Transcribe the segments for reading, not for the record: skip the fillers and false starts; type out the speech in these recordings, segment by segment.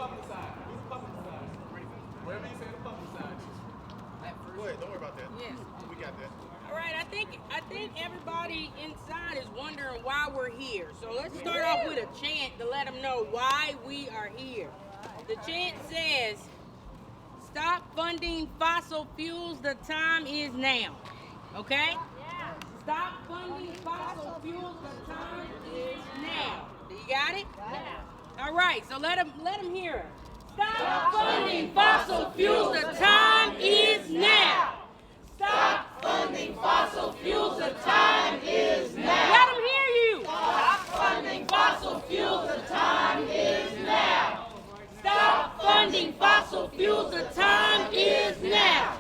publicize. Who's publicize? Wherever you say the publicize. Go ahead. Don't worry about that. Yes. We got that. All right. I think everybody inside is wondering why we're here. So let's start off with a chant to let them know why we are here. The chant says, "Stop funding fossil fuels. The time is now." Okay? Stop funding fossil fuels. The time is now. Do you got it? Yeah. All right. So let them hear it. Stop funding fossil fuels. The time is now. Stop funding fossil fuels. The time is now. Let them hear you. Stop funding fossil fuels. The time is now. Stop funding fossil fuels. The time is now.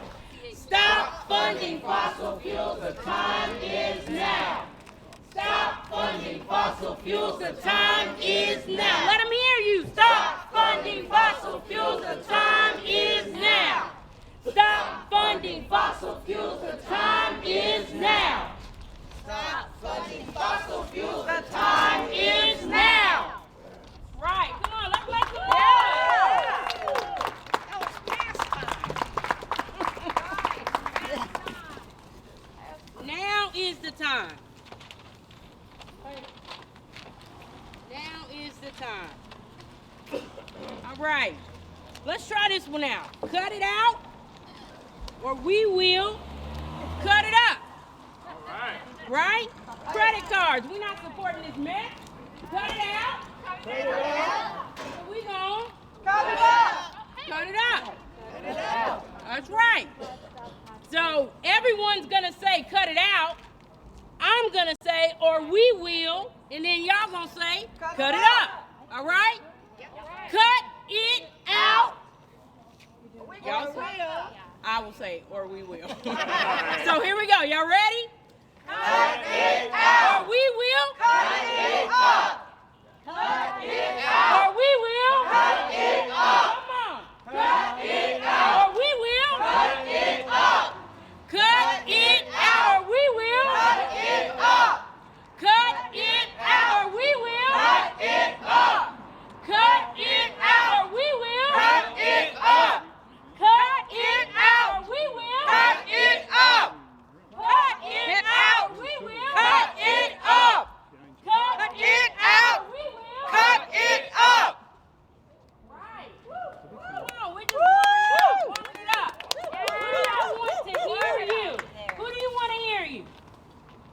Stop funding fossil fuels. The time is now. Stop funding fossil fuels. The time is now. Let them hear you. Stop funding fossil fuels. The time is now. Stop funding fossil fuels. The time is now. Stop funding fossil fuels. The time is now. Right. Come on. Let's make some noise. That was past time. Now is the time. Now is the time. All right. Let's try this one out. Cut it out, or we will cut it up. All right. Right? Credit cards. We're not supporting this mess. Cut it out. Cut it out. So we gon' Cut it up! cut it up. That's right. So everyone's gonna say cut it out. I'm gonna say or we will, and then y'all gonna say cut it up. All right? Cut it out. Y'all say, I will say or we will. So here we go. Y'all ready? Cut it out! Or we will. Cut it up! Cut it out! Or we will. Cut it up! Come on. Cut it out! Or we will. Cut it up! Cut it out. Or we will. Cut it up! Cut it out. Or we will. Cut it up! Cut it out. Or we will. Cut it up! Cut it out. Or we will. Cut it up! Cut it out. Or we will. Cut it up! Cut it out. Or we will. Cut it up! Right. Come on. We're just warming it up. Who do y'all want to hear you? Who do you want to hear you?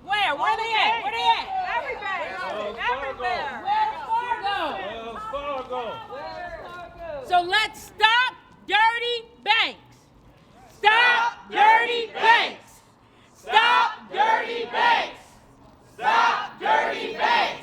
Where? Where they at? Where they at? Everywhere! Wells Fargo. Fargo. So let's stop dirty banks. Stop dirty banks. Stop dirty banks. Stop dirty banks!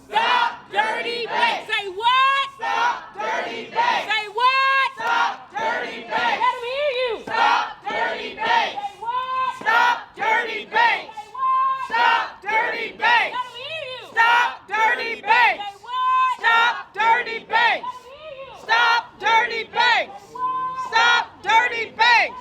Stop dirty banks. Say what? Stop dirty banks! Say what? Stop dirty Let banks! them hear you. Stop dirty banks! Say what? Stop dirty banks! Say what? Stop dirty Let banks! them hear you. Stop dirty banks! Say what? Stop dirty banks! Let them hear you. Stop dirty banks! Say what? Stop dirty banks!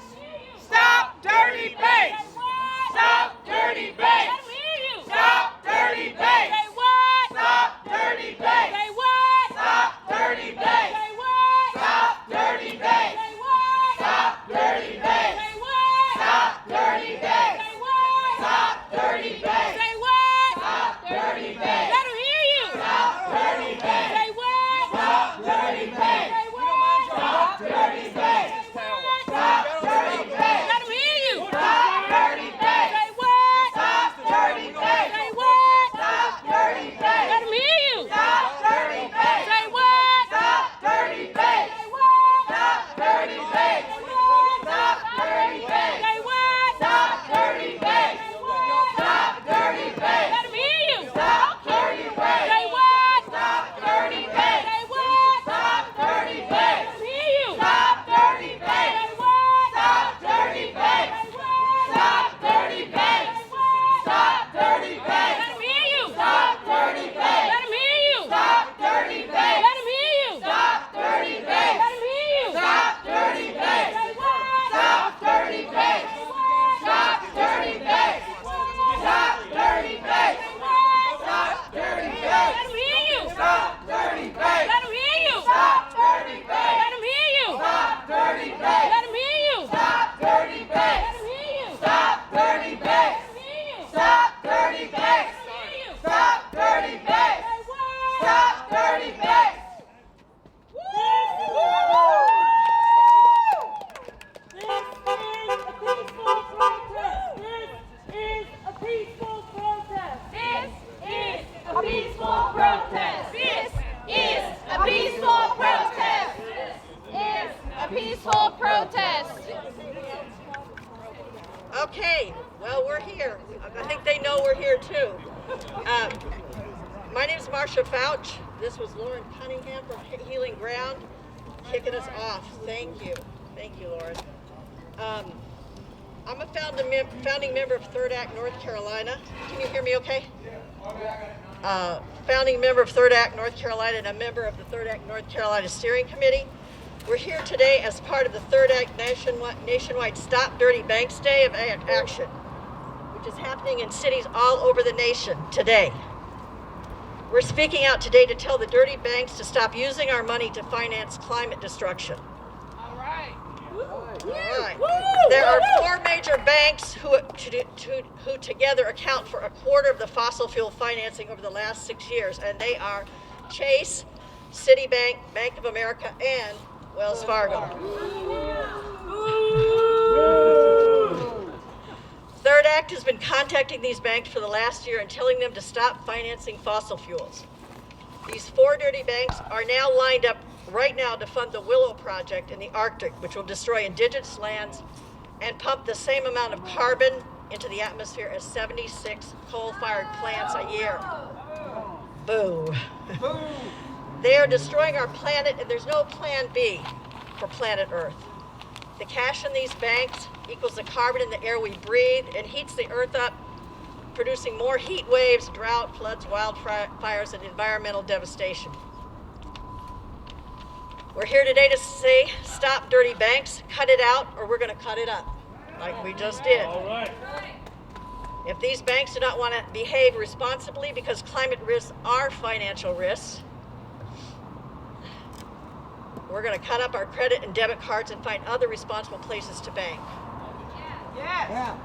Stop dirty Say banks! what? Stop dirty Let banks! them hear you. Stop dirty banks! Say what? Stop dirty banks! Say what? Stop dirty banks! Say what? Stop dirty banks! Say what? Stop dirty banks! Say what? Stop dirty banks! Say what? Stop dirty banks! Say what? Stop dirty banks! Let them hear you. Stop dirty banks! Say what? Stop dirty banks! Say what? Stop dirty banks! Say what? Stop dirty banks! Let them hear you. Stop dirty banks! Say what? Stop dirty banks! Say what? Stop dirty banks! Let them hear you. Stop dirty banks! Say what? Stop dirty banks! Say what? Stop dirty banks! Stop dirty banks! Say what? Stop dirty banks! Stop peaceful protest. This is a peaceful protest. This is a peaceful protest. This is a peaceful protest. Okay, well, we're here. I think they know we're here too. My name is Marcia Fouch. This was Lauren Cunningham from Healing Ground kicking us off. Thank you. Thank you, Lauren. I'm a founding member of Third Act North Carolina. Can you hear me okay? Founding member of Third Act North Carolina and a member of the Third Act North Carolina Steering Committee. We're here today as part of the Third Act nationwide Stop Dirty Banks Day of Action, which is happening in cities all over the nation today. We're speaking out today to tell the dirty banks to stop using our money to finance climate destruction. All right. All right. There are four major banks who together account for a quarter of the fossil fuel financing over the last 6 years, and they are Chase, Citibank, Bank of America, and Wells Fargo. Third Act has been contacting these banks for the last year and telling them to stop financing fossil fuels. These four dirty banks are now lined up right now to fund the Willow Project in the Arctic, which will destroy indigenous lands and pump the same amount of carbon into the atmosphere as 76 coal-fired plants a year. Boo. They are destroying our planet, and there's no plan B for planet Earth. The cash in these banks equals the carbon in the air we breathe and heats the Earth up, producing more heat waves, drought, floods, wildfires, and environmental devastation. We're here today to say, stop dirty banks, cut it out, or we're going to cut it up, like we just did. All right. If these banks do not want to behave responsibly because climate risks are financial risks, we're going to cut up our credit and debit cards and find other responsible places to bank. Yes.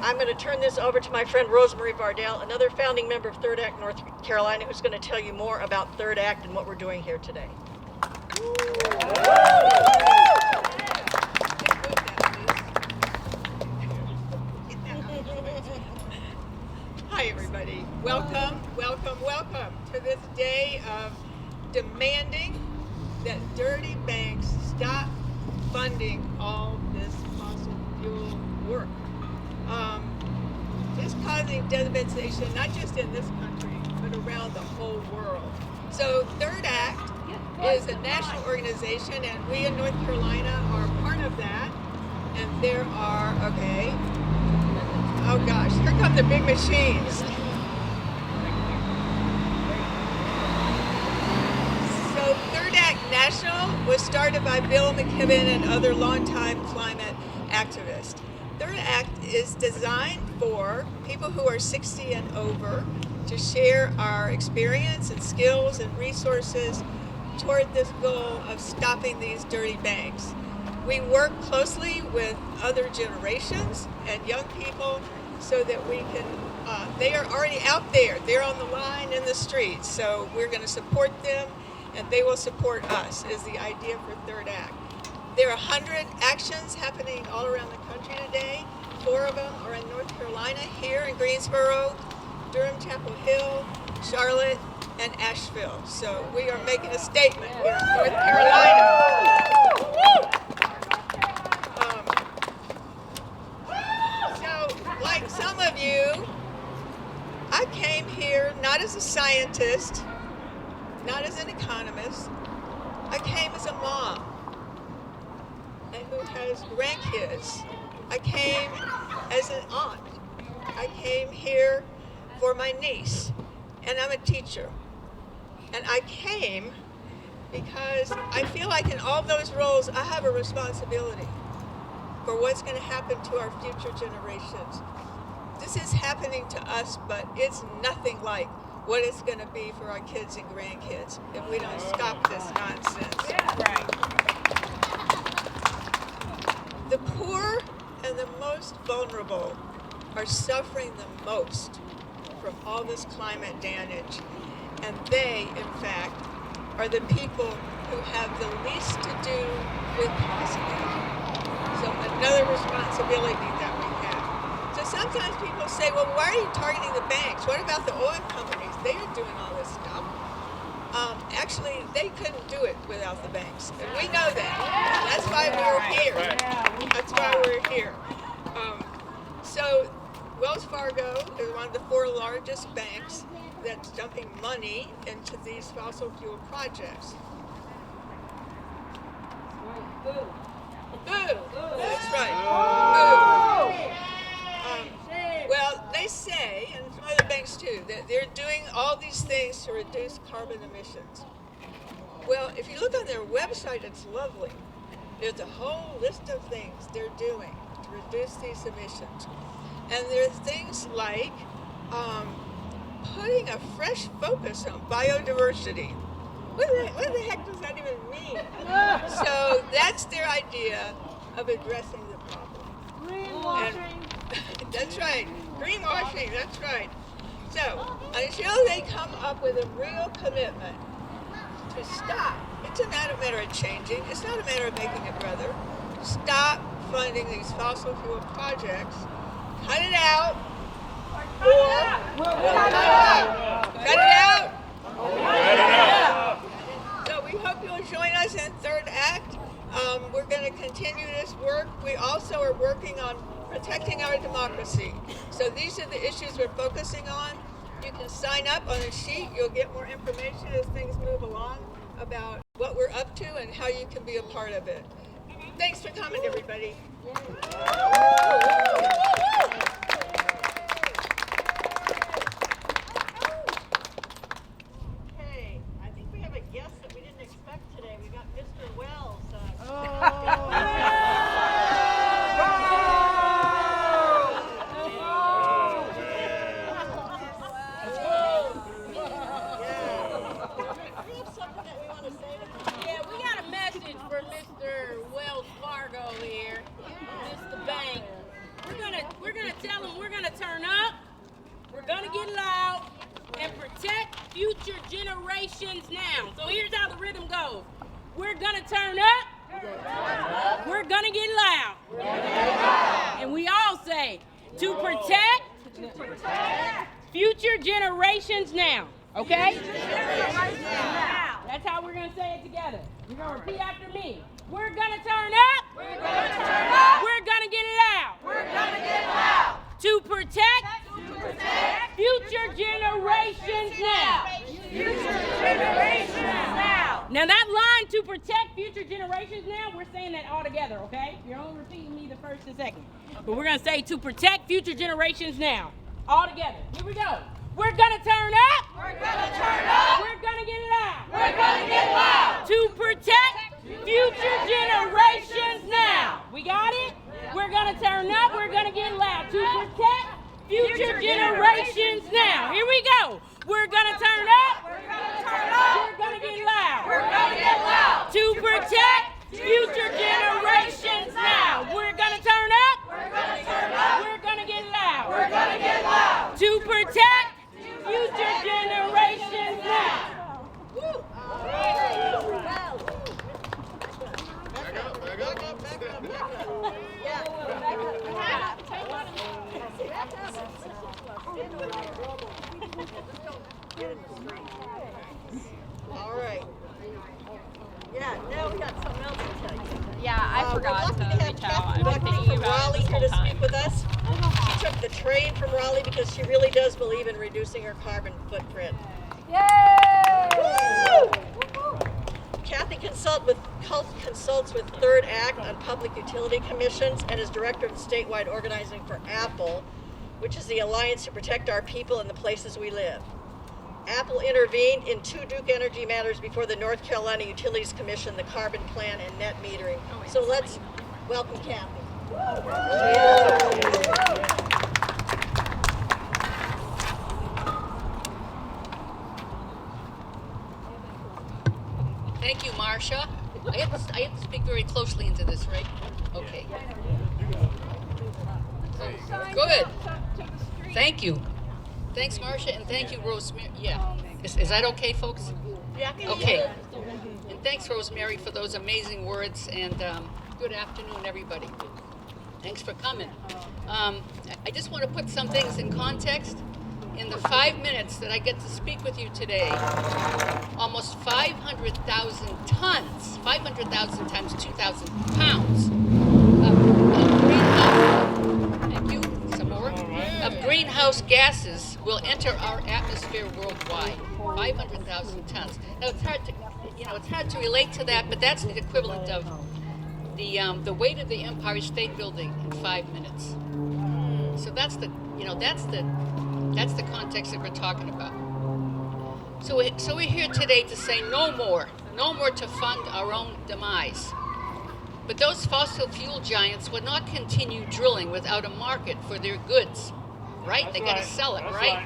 I'm going to turn this over to my friend Rosemarie Vardell, another founding member of Third Act North Carolina, who's going to tell you more about Third Act and what we're doing here today. Hi, everybody. Welcome, welcome, welcome to this day of demanding that dirty banks stop funding all this fossil fuel work. It's causing devastation not just in this country, but around the whole world. So Third Act is a national organization, and we in North Carolina are part of that. And there are, okay, oh gosh, here come the big machines. So Third Act National was started by Bill McKibben and other longtime climate activists. Third Act is designed for people who are 60 and over to share our experience and skills and resources toward this goal of stopping these dirty banks. We work closely with other generations and young people so that we can, they are already out there, they're on the line in the streets, so we're going to support them and they will support us, is the idea for Third Act. There are 100 actions happening all around the country today. 4 of them are in North Carolina, here in Greensboro, Durham, Chapel Hill, Charlotte, and Asheville. So we are making a statement here in North Carolina. So, like some of you, I came here not as a scientist, not as an economist. I came as a mom and who has grandkids. I came as an aunt. I came here for my niece, and I'm a teacher. And I came because I feel like in all those roles, I have a responsibility for what's going to happen to our future generations. This is happening to us, but it's nothing like what it's going to be for our kids and grandkids if we don't stop this nonsense. Right. The poor and the most vulnerable are suffering the most from all this climate damage. And they, in fact, are the people who have the least to do with causing it. So another responsibility that we have. So some sometimes people say, well, why are you targeting the banks? What about the oil companies? They are doing all this stuff. Actually, they couldn't do it without the banks. And we know that. That's why we're here. That's why we're here. So Wells Fargo is one of the 4 largest banks that's dumping money into these fossil fuel projects. Boo. That's right. Boo. Well, they say, and some other banks too, that they're doing all these things to reduce carbon emissions. Well, if you look on their website, it's lovely. There's a whole list of things they're doing to reduce these emissions. And there's things like putting a fresh focus on biodiversity. What the heck does that even mean? So that's their idea of addressing the problem. Greenwashing. That's right. Greenwashing, that's right. So until they come up with a real commitment to stop, it's a matter of changing. It's not a matter of making it better. Stop funding these fossil fuel projects. Cut it out. Cut it out. So we hope you'll join us in Third Act. We're going to continue this work. We also are working on protecting our democracy. So these are the issues we're focusing on. You can sign up on a sheet. You'll get more information as things move along about what we're up to and how you can be a part of it. Thanks for coming, everybody. Okay, I think we have a guest that we didn't expect today. We got Mr. Wells. Yeah, we got a message for Mr. Wells Fargo here. Mr. Bank. We're gonna tell him we're gonna turn up, we're gonna get loud, and protect future generations now. So here's how the rhythm goes. We're gonna turn up, we're gonna get loud. And we all say, to protect future generations now. Okay? That's how we're going to say it together. You're going to repeat after me. We're going to turn up. We're going to turn up. We're going to get loud. We're going to get loud. To protect future generations now. Future generations now. Now that line, to protect future generations now, we're saying that all together, okay? You're only repeating me the first and second. But we're going to say to protect future generations now. All together. Here we go. We're gonna turn up. We're gonna turn up. We're gonna get loud. We're gonna get loud. To protect future generations now. We got it? We're gonna turn up. We're gonna get loud. To protect future generations now. Here we go. We're gonna turn up. We're gonna turn up. We're gonna get loud. We're gonna get loud. To protect future generations now. We're gonna turn up. We're gonna turn up. We're gonna get loud. We're gonna get loud. To protect future generations now. Woo. All right. Yeah, now we got something else to tell you. Yeah, I forgot to have reach out. Kathy I've been thinking from about Raleigh it this here whole to time. speak with us. She took the train from Raleigh because she really does believe in reducing her carbon footprint. Yay! Kathy consults with Third Act on public utility commissions and is director of statewide organizing for Apple, which is the Alliance to Protect Our People and the Places We Live. Apple intervened in 2 Duke Energy matters before the North Carolina Utilities Commission, the Carbon Plan, and net metering. So let's welcome Kathy. Thank you, Marcia. I have to speak very closely into this, right? Okay. Good. Thank you. Thanks, Marcia, and thank you, Rosemary. Yeah. Is that okay, folks? Yeah. Okay. And thanks, Rosemary, for those amazing words, and good afternoon, everybody. Thanks for coming. I just want to put some things in context. In the 5 minutes that I get to speak with you today, almost 500,000 tons, 500,000 times 2,000 pounds of greenhouse gases will enter our atmosphere worldwide. 500,000 tons. Now it's hard to relate to that, but that's the equivalent of the weight of the Empire State Building in 5 minutes. So that's the context that we're talking about. So we're here today to say no more to fund our own demise. But those fossil fuel giants will not continue drilling without a market for their goods, right? They got to sell it, right?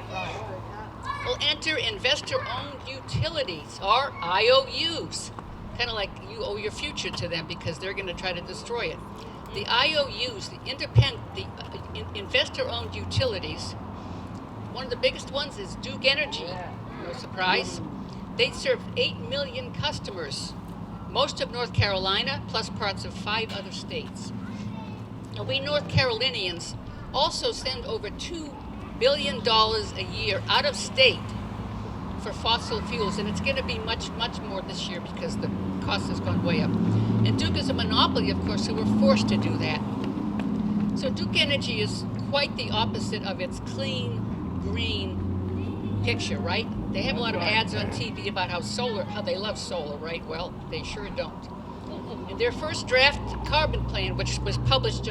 Will enter investor-owned utilities, or IOUs. Kind of like you owe your future to them because they're going to try to destroy it. The IOUs, the investor-owned utilities, one of the biggest ones is Duke Energy. No surprise. They serve 8 million customers, most of North Carolina, plus parts of 5 other states. Now, we North Carolinians also send over $2 billion a year out of state for fossil fuels, and it's going to be much, much more this year because the cost has gone way up. And Duke is a monopoly, of course, so we're forced to do that. So Duke Energy is quite the opposite of its clean, green picture, right? They have a lot of ads on TV about how they love solar, right? Well, they sure don't. And their first draft carbon plan, which was published,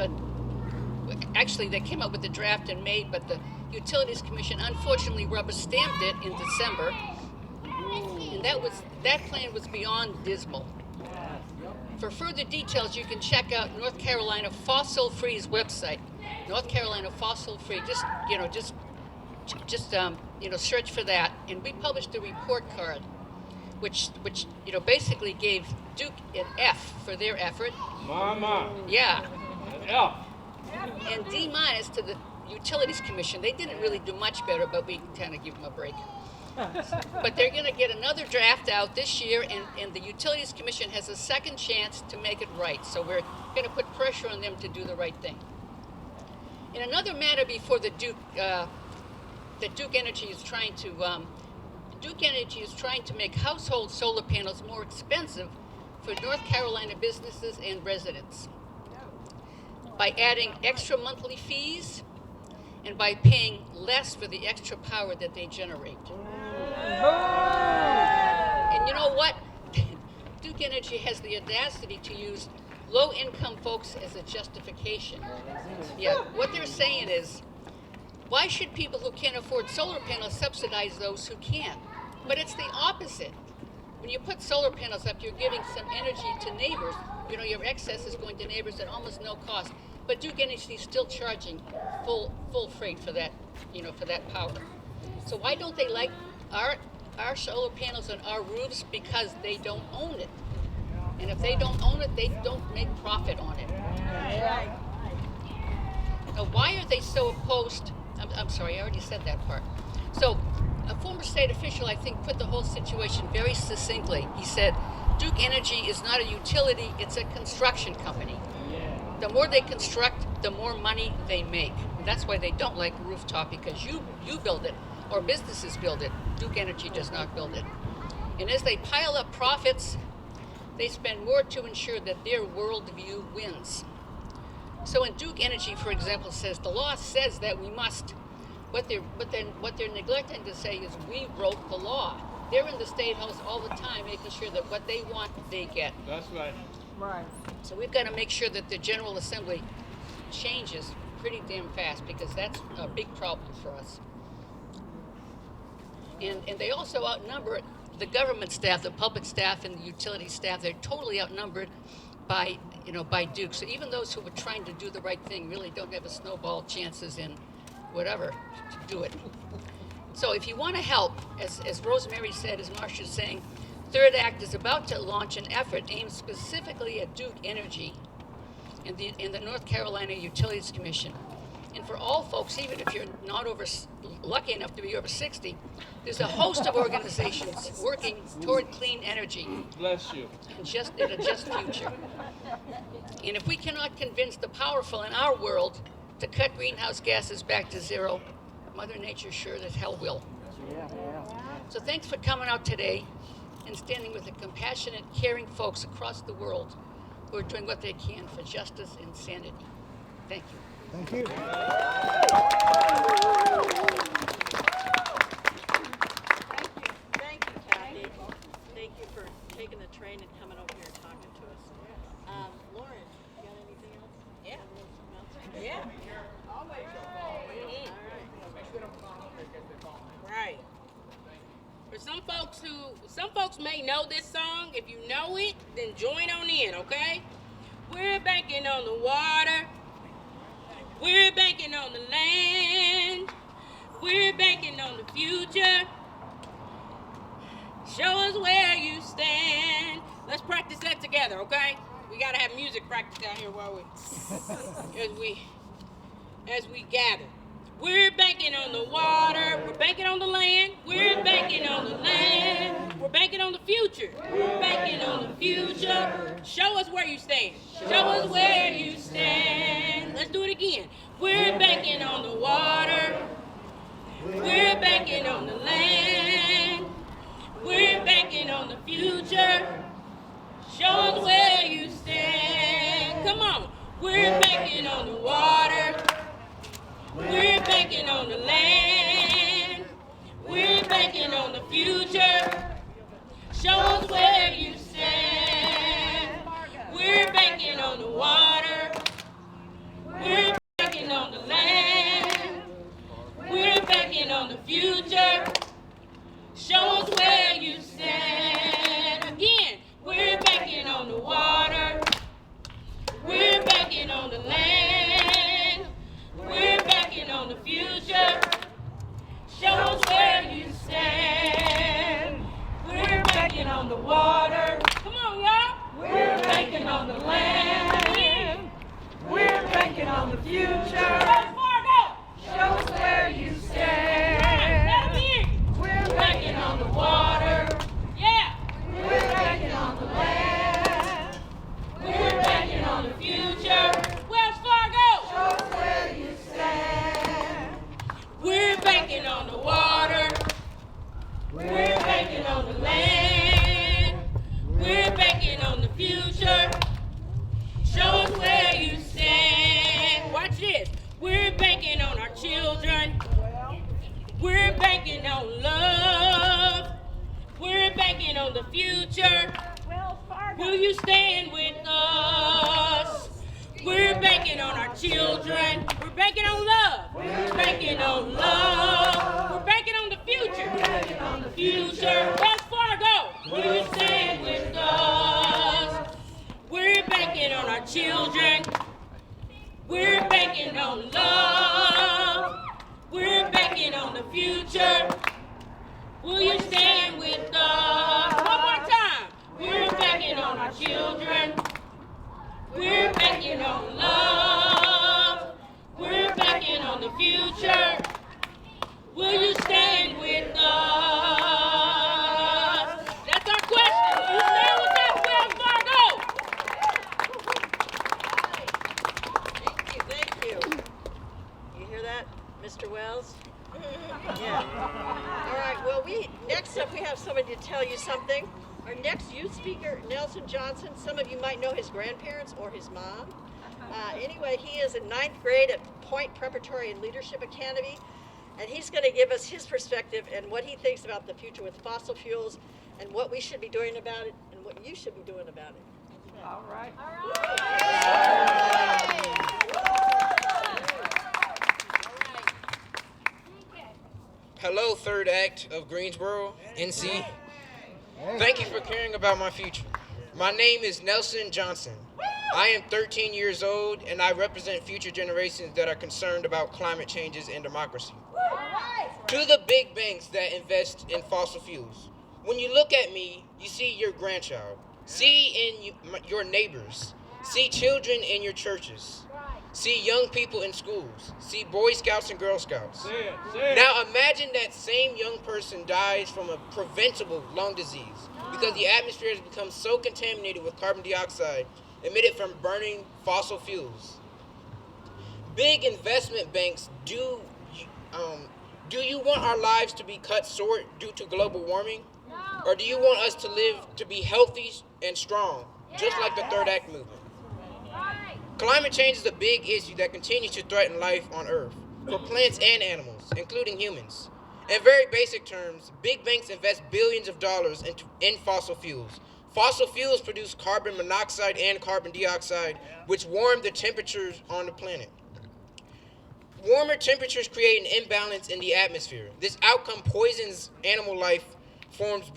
actually they came up with the draft in May, but the Utilities Commission unfortunately rubber stamped it in December. And that plan was beyond dismal. For further details, you can check out North Carolina Fossil Free's website. North Carolina Fossil Free. Just search for that. And we published a report card, which basically gave Duke an F for their effort. Mama. Yeah. An F. And D- to the Utilities Commission. They didn't really do much better, but we kind of give them a break. But they're going to get another draft out this year, and the Utilities Commission has a second chance to make it right. So we're going to put pressure on them to do the right thing. In another matter before the Duke Energy is trying to make household solar panels more expensive for North Carolina businesses and residents by adding extra monthly fees and by paying less for the extra power that they generate. And you know what? Duke Energy has the audacity to use low-income folks as a justification. Yeah, what they're saying is, why should people who can't afford solar panels subsidize those who can? But it's the opposite. When you put solar panels up, you're giving some energy to neighbors. Your excess is going to neighbors at almost no cost. But Duke Energy is still charging full freight for that, for that power. So why don't they like our solar panels on our roofs? Because they don't own it. And if they don't own it, they don't make profit on it. Now, why are they so opposed? I'm sorry, I already said that part. So a former state official, I think, put the whole situation very succinctly. He said, Duke Energy is not a utility, it's a construction company. The more they construct, the more money they make. And that's why they don't like rooftop, because you build it, or businesses build it. Duke Energy does not build it. And as they pile up profits, they spend more to ensure that their worldview wins. So when Duke Energy, for example, says the law says that we must, what they're neglecting to say is we wrote the law. They're in the State House all the time making sure that what they want, they get. That's right. Right. So we've got to make sure that the General Assembly changes pretty damn fast, because that's a big problem for us. And they also outnumber the government staff, the public staff, and the utility staff. They're totally outnumbered by Duke. So even those who are trying to do the right thing really don't have a snowball chances in whatever to do it. So if you want to help, as Rosemary said, as Marcia's saying, Third Act is about to launch an effort aimed specifically at Duke Energy and the North Carolina Utilities Commission. And for all folks, even if you're not lucky enough to be over 60, there's a host of organizations working toward clean energy. Bless you. In a just future. And if we cannot convince the powerful in our world to cut greenhouse gases back to zero, Mother Nature sure as hell will. So thanks for coming out today and standing with the compassionate, caring folks across the world who are doing what they can for justice and sanity. Thank you. Thank you. Thank you, Kathy. Thank you for taking the train and coming over here and talking to us. Lauren, you got anything else? Yeah. Something else? Yeah. Right. For some folks may know this song. If you know it, then join on in, okay? We're banking on the water. We're banking on the land. We're banking on the future. Show us where you stand. Let's practice that together, okay? We gotta have music practice out here while as we gather. We're banking on the water. We're banking on the land. We're banking on the land. We're banking on the future. We're banking on the future. Show us where you stand. Show us where you stand. Let's do it again. We're banking on the water. We're banking on the land. We're banking on the future. Show us where you stand. Come on. We're banking on the water. We're banking on the land. We're banking on the future. Show us where you stand. We're banking on the water. We're banking on the land. We're banking on the future. Show us where you stand. Again, we're banking on the water. We're banking on the land. We're banking on the future. Show us where you stand. We're banking on the water. Come on, y'all. We're banking on the land. We're banking on the future. Show us where you stand. We're banking on the water. Yeah. We're banking on the land. We're banking on the future. Wells Fargo. Show us where you stand. We're banking on the water. We're banking on the land. We're banking on the future. Show us where you stand. Watch this. We're banking on our children. We're banking on love. We're banking on the future. Will you stand with us? We're banking on our children. We're banking on love. We're banking on love. We're banking on the future. We're banking on the future. Wells Fargo. Will you stand with us? We're banking on our children. We're banking on love. We're banking on the future. Will you stand with us? One more time. We're banking on our children. We're banking on love. We're banking on the future. Will you stand with us? That's our question. Will you stand with us, Wells Fargo? Thank you. You hear that, Mr. Wells? Yeah. All right, well, next up we have somebody to tell you something. Our next youth speaker, Nelson Johnson, some of you might know his grandparents or his mom. Anyway, he is in 9th grade at Point Preparatory and Leadership Academy, and he's going to give us his perspective and what he thinks about the future with fossil fuels and what we should be doing about it and what you should be doing about it. All right. Hello, third act of Greensboro, NC. Thank you for caring about my future. My name is Nelson Johnson. I am 13 years old, and I represent future generations that are concerned about climate changes and democracy. To the big banks that invest in fossil fuels, when you look at me, you see your grandchild. See in your neighbors. See children in your churches. see young people in schools, see Boy Scouts and Girl Scouts. Now imagine that same young person dies from a preventable lung disease because the atmosphere has become so contaminated with carbon dioxide emitted from burning fossil fuels. Big investment banks, do you want our lives to be cut short due to global warming? Or do you want us to live to be healthy and strong, just like the Third Act movement? Climate change is a big issue that continues to threaten life on Earth, for plants and animals, including humans. In very basic terms, big banks invest billions of dollars in fossil fuels. Fossil fuels produce carbon monoxide and carbon dioxide, which warm the temperatures on the planet. Warmer temperatures create an imbalance in the atmosphere. This outcome poisons animal life forms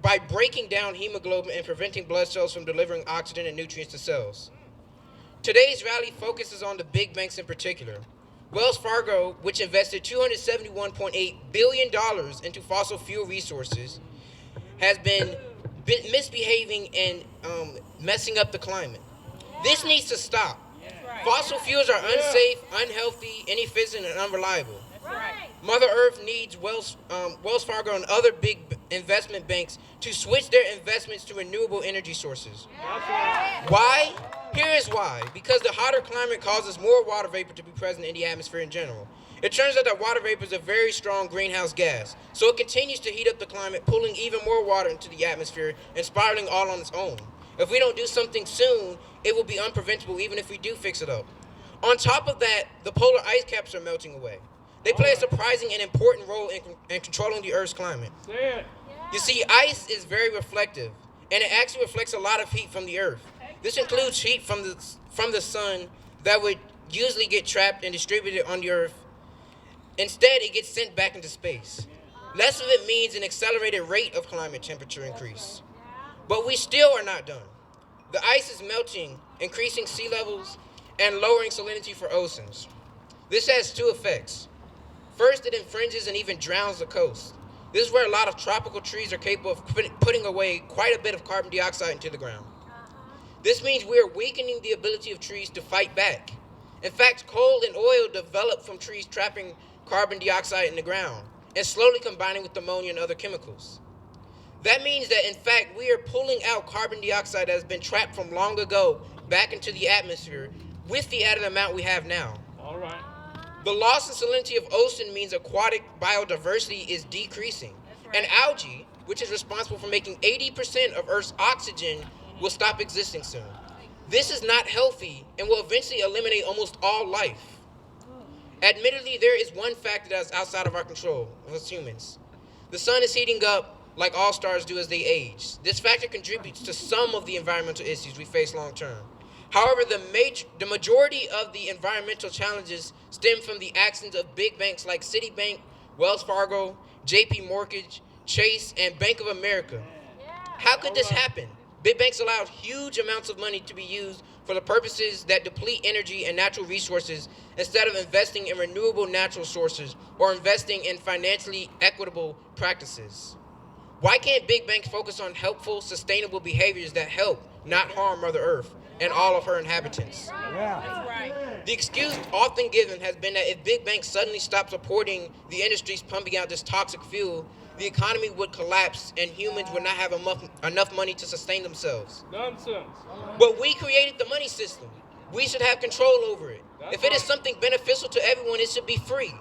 by breaking down hemoglobin and preventing blood cells from delivering oxygen and nutrients to cells. Today's rally focuses on the big banks in particular. Wells Fargo, which invested $271.8 billion into fossil fuel resources, has been misbehaving and messing up the climate. This needs to stop. Fossil fuels are unsafe, unhealthy, inefficient, and unreliable. Mother Earth needs Wells Fargo and other big investment banks to switch their investments to renewable energy sources. Why? Here is why. Because the hotter climate causes more water vapor to be present in the atmosphere in general. It turns out that water vapor is a very strong greenhouse gas, so it continues to heat up the climate, pulling even more water into the atmosphere and spiraling all on its own. If we don't do something soon, it will be unpreventable even if we do fix it up. On top of that, the polar ice caps are melting away. They play a surprising and important role in controlling the Earth's climate. You see, ice is very reflective, and it actually reflects a lot of heat from the Earth. This includes heat from the sun that would usually get trapped and distributed on the Earth. Instead, it gets sent back into space. Less of it means an accelerated rate of climate temperature increase. But we still are not done. The ice is melting, increasing sea levels, and lowering salinity for oceans. This has two effects. First, it infringes and even drowns the coast. This is where a lot of tropical trees are capable of putting away quite a bit of carbon dioxide into the ground. This means we are weakening the ability of trees to fight back. In fact, coal and oil develop from trees trapping carbon dioxide in the ground and slowly combining with ammonia and other chemicals. That means that, in fact, we are pulling out carbon dioxide that has been trapped from long ago back into the atmosphere with the added amount we have now. All right. The loss in salinity of ocean means aquatic biodiversity is decreasing. And algae, which is responsible for making 80% of Earth's oxygen, will stop existing soon. This is not healthy and will eventually eliminate almost all life. Admittedly, there is one factor that is outside of our control as humans. The sun is heating up like all stars do as they age. This factor contributes to some of the environmental issues we face long term. However, the majority of the environmental challenges stem from the actions of big banks like Citibank, Wells Fargo, JP Mortgage, Chase, and Bank of America. How could this happen? Big banks allowed huge amounts of money to be used for the purposes that deplete energy and natural resources instead of investing in renewable natural sources or investing in financially equitable practices. Why can't big banks focus on helpful, sustainable behaviors that help, not harm Mother Earth and all of her inhabitants? The excuse often given has been that if big banks suddenly stop supporting the industries pumping out this toxic fuel, the economy would collapse and humans would not have enough money to sustain themselves. Nonsense. But we created the money system. We should have control over it. If it is something beneficial to everyone, it should be free.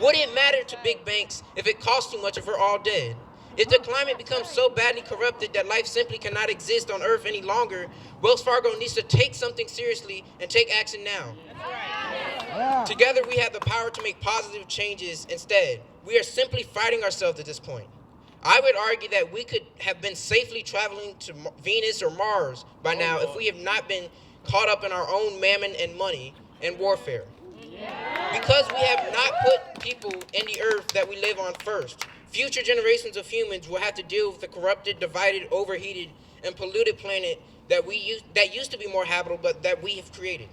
Would it matter to big banks if it costs too much if we're all dead? If the climate becomes so badly corrupted that life simply cannot exist on Earth any longer, Wells Fargo needs to take something seriously and take action now. Together we have the power to make positive changes instead. We are simply fighting ourselves at this point. I would argue that we could have been safely traveling to Venus or Mars by now if we have not been caught up in our own mammon and money and warfare. Because we have not put people in the earth that we live on first, future generations of humans will have to deal with the corrupted, divided, overheated, and polluted planet that used to be more habitable, but that we have created.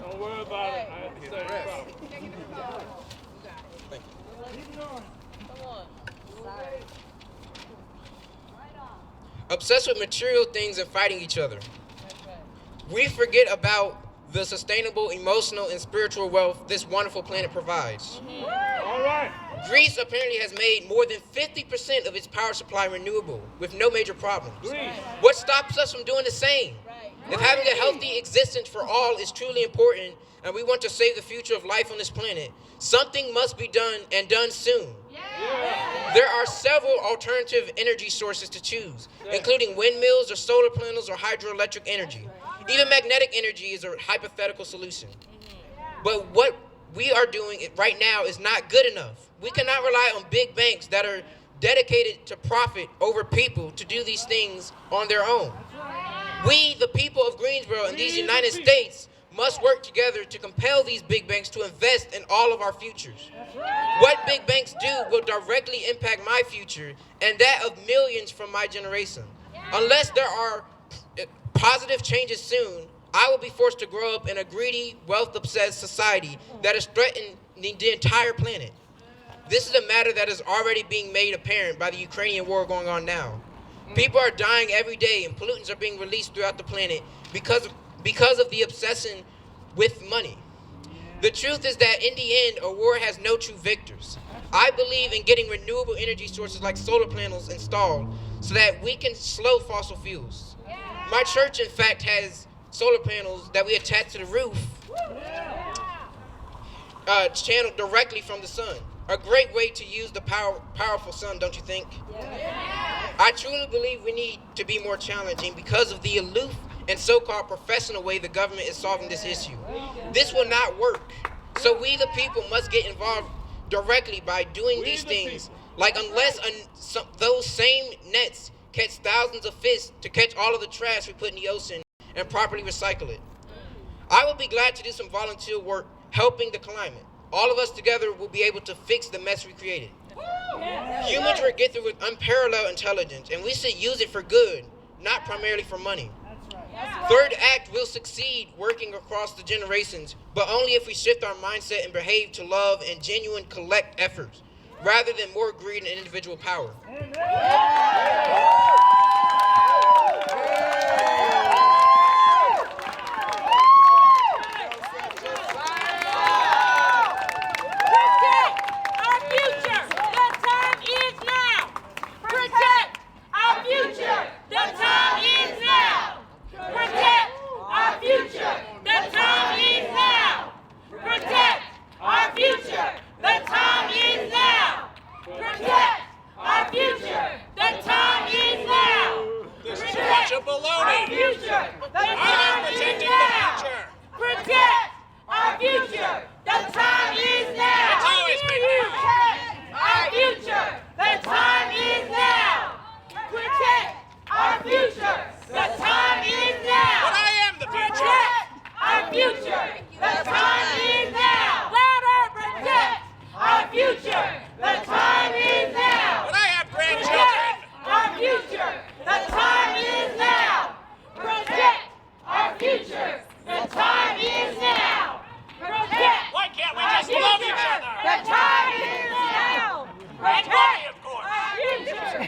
Don't worry about it. I have to say it properly. Come on. obsessed with material things and fighting each other. We forget about the sustainable, emotional, and spiritual wealth this wonderful planet provides. All right. Greece apparently has made more than 50% of its power supply renewable with no major problems. What stops us from doing the same? If having a healthy existence for all is truly important and we want to save the future of life on this planet, something must be done and done soon. There are several alternative energy sources to choose, including windmills or solar panels or hydroelectric energy. Even magnetic energy is a hypothetical solution. But what we are doing right now is not good enough. We cannot rely on big banks that are dedicated to profit over people to do these things on their own. We, the people of Greensboro and these United States, must work together to compel these big banks to invest in all of our futures. What big banks do will directly impact my future and that of millions from my generation. Unless there are positive changes soon, I will be forced to grow up in a greedy, wealth-obsessed society that is threatening the entire planet. This is a matter that is already being made apparent by the Ukrainian war going on now. People are dying every day and pollutants are being released throughout the planet because of the obsession with money. The truth is that in the end, a war has no true victors. I believe in getting renewable energy sources like solar panels installed so that we can slow fossil fuels. My church, in fact, has solar panels that we attach to the roof, channeled directly from the sun. A great way to use the powerful sun, don't you think? I truly believe we need to be more challenging because of the aloof and so-called professional way the government is solving this issue. This will not work. So we, the people, must get involved directly by doing these things. Like unless those same nets catch thousands of fish to catch all of the trash we put in the ocean and properly recycle it. I will be glad to do some volunteer work helping the climate. All of us together will be able to fix the mess we created. Humans were gifted with unparalleled intelligence, and we should use it for good, not primarily for money. Third Act will succeed working across the generations, but only if we shift our mindset and behave to love and genuine collect efforts, rather than more greed and individual power.